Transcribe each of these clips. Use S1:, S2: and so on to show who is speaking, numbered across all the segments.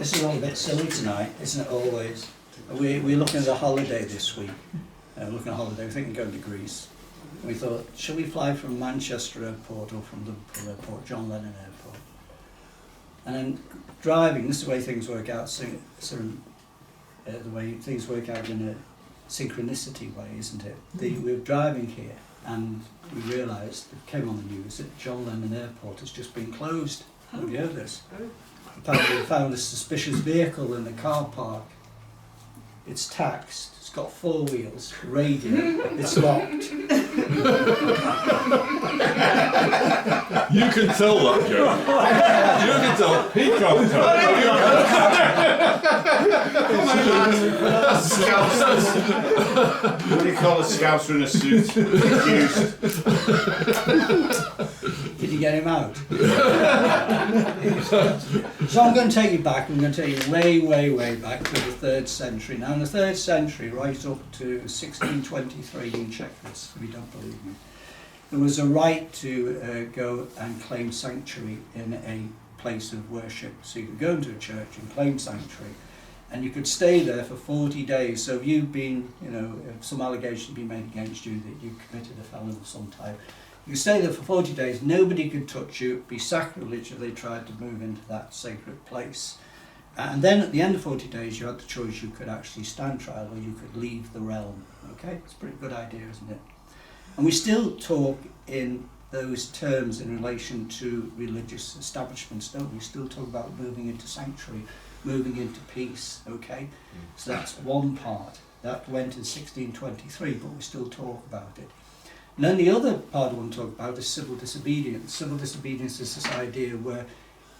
S1: This is all a bit silly tonight, isn't it always? We're looking at a holiday this week. We're thinking of going to Greece. We thought, shall we fly from Manchester Airport or from Liverpool Airport, John Lennon Airport? And then driving, this is the way things work out, the way things work out in a synchronicity way, isn't it? We were driving here and we realised, it came on the news, that John Lennon Airport has just been closed. Have you heard this? Apparently we found a suspicious vehicle in the car park. It's taxed, it's got 4 wheels, radio, it's locked.
S2: You can tell that, Joe. You can tell. He can't tell.
S3: What do you call a scouser in a suit?
S1: Did you get him out? So I'm going to take you back. I'm going to take you way, way, way back to the 3rd century. Now, in the 3rd century, right up to 1623, you can check this if you don't believe me, there was a right to go and claim sanctuary in a place of worship. So you could go into a church and claim sanctuary, and you could stay there for 40 days. So if you've been, if some allegation been made against you that you committed a felony of some type, you could stay there for 40 days, nobody could touch you, it'd be sacrilege if they tried to move into that sacred place. And then at the end of 40 days, you had the choice, you could actually stand trial or you could leave the realm. Okay, it's a pretty good idea, isn't it? And we still talk in those terms in relation to religious establishments, don't we? We still talk about moving into sanctuary, moving into peace, okay? So that's one part. That went in 1623, but we still talk about it. And then the other part I want to talk about is civil disobedience. Civil disobedience is this idea where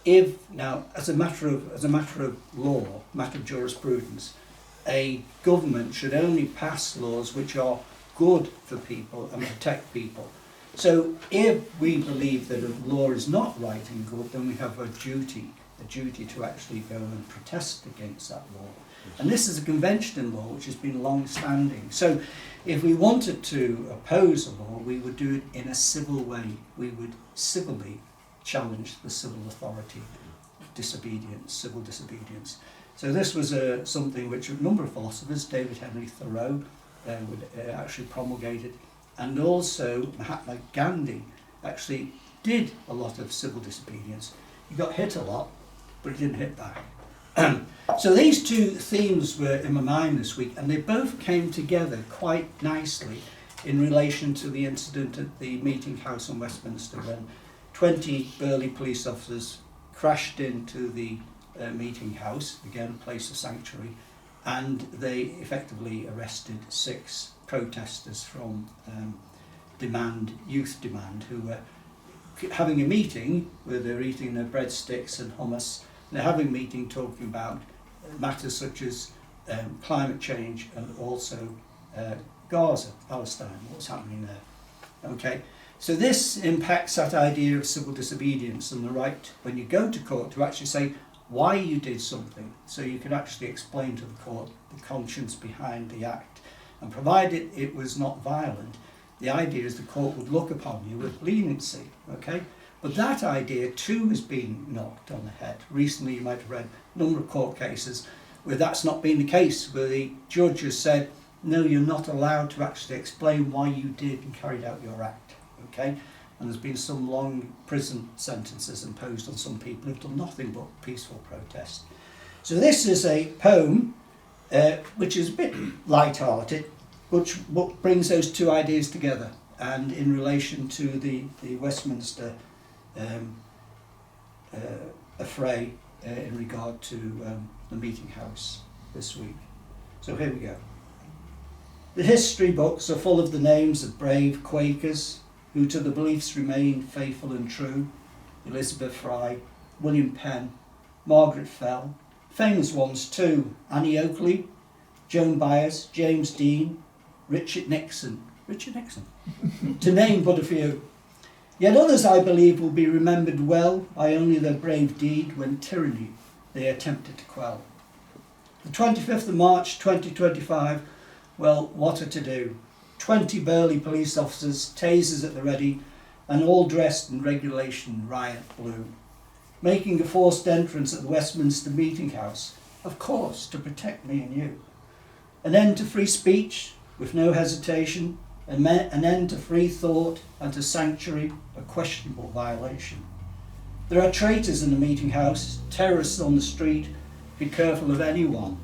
S1: as a matter of law, matter of jurisprudence, a government should only pass laws which are good for people and protect people. So if we believe that a law is not right and good, then we have a duty to actually go and protest against that law. And this is a convention in law which has been long-standing. So if we wanted to oppose a law, we would do it in a civil way. We would civilly challenge the civil authority, civil disobedience. So this was something which a number of philosophers, David Henry Thoreau, would actually promulgated, and also Mahatma Gandhi actually did a lot of civil disobedience. He got hit a lot, but he didn't hit back. So these two themes were in my mind this week, and they both came together quite nicely in relation to the incident at the meeting house in Westminster when 20 Burley police officers crashed into the meeting house, again a place of sanctuary, and they effectively arrested 6 protesters from Youth Demand, who were having a meeting where they're eating their breadsticks and hummus. They're having a meeting talking about matters such as climate change and also Gaza, Palestine, what's happening there. Okay, so this impacts that idea of civil disobedience and the right, when you go to court, to actually say why you did something, so you can actually explain to the court the conscience behind the act. And provided it was not violent, the idea is the court would look upon you with leniency, okay? But that idea too has been knocked on the head. Recently you might have read a number of court cases where that's not been the case, where the judge has said, no, you're not allowed to actually explain why you did and carried out your act, okay? And there's been some long prison sentences imposed on some people who've done nothing but peaceful protest. So this is a poem which is a bit light-hearted, which brings those two ideas together, and in relation to the Westminster affray in regard to the meeting house this week. So here we go. The history books are full of the names of brave Quakers who to the beliefs remain faithful and true. Elizabeth Fry, William Penn, Margaret Fell, famous ones too, Annie Oakley, Joan Byers, James Dean, Richard Nixon, to name but a few. Yet others, I believe, will be remembered well by only their brave deed when tyranny they attempted to quell. The 25th of March 2025, well, what a to-do. 20 Burley police officers, tasers at the ready, and all dressed in regulation riot blue. making a forced entrance at the Westminster Meeting House, of course, to protect me and you. An end to free speech, with no hesitation, an end to free thought and to sanctuary, a questionable violation. There are traitors in the Meeting House, terrorists on the street. Be careful of anyone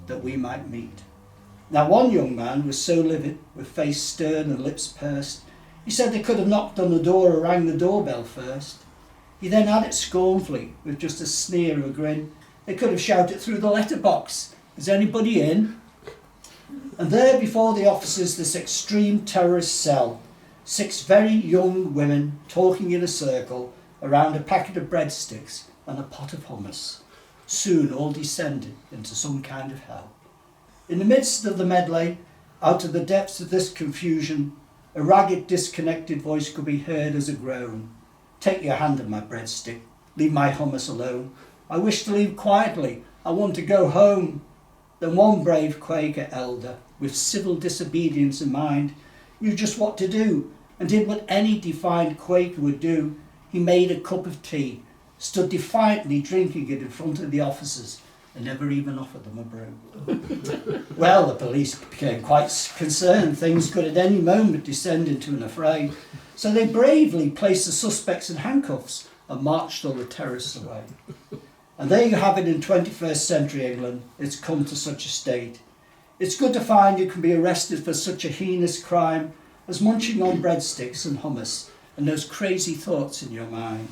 S1: that we might meet. Now one young man was so livid, with face stern and lips pursed, he said they could have knocked on the door or rang the doorbell first. He then added scornfully, with just a sneer of a grin, they could have shouted through the letterbox, is anybody in? And there before the officers this extreme terrorist cell, 6 very young women talking in a circle around a packet of breadsticks and a pot of hummus, soon all descended into some kind of hell. In the midst of the medley, out of the depths of this confusion, a ragged, disconnected voice could be heard as a groan. Take your hand on my breadstick, leave my hummus alone. I wish to leave quietly, I want to go home. Then one brave Quaker elder, with civil disobedience in mind, knew just what to do, and did what any defiant Quaker would do. He made a cup of tea, stood defiantly drinking it in front of the officers, and never even offered them a brew. Well, the police became quite concerned. Things could at any moment descend into an affray. So they bravely placed the suspects in handcuffs and marched all the terrorists away. And there you have it in 21st century England. It's come to such a state. It's good to find you can be arrested for such a heinous crime as munching on breadsticks and hummus and those crazy thoughts in your mind.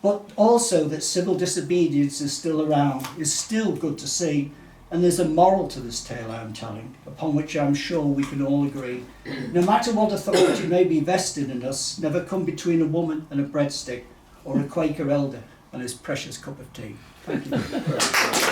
S1: But also that civil disobedience is still around, is still good to see, and there's a moral to this tale I'm telling, upon which I'm sure we can all agree. No matter what authority may be vested in us, never come between a woman and a breadstick, or a Quaker elder and his precious cup of tea. Thank you.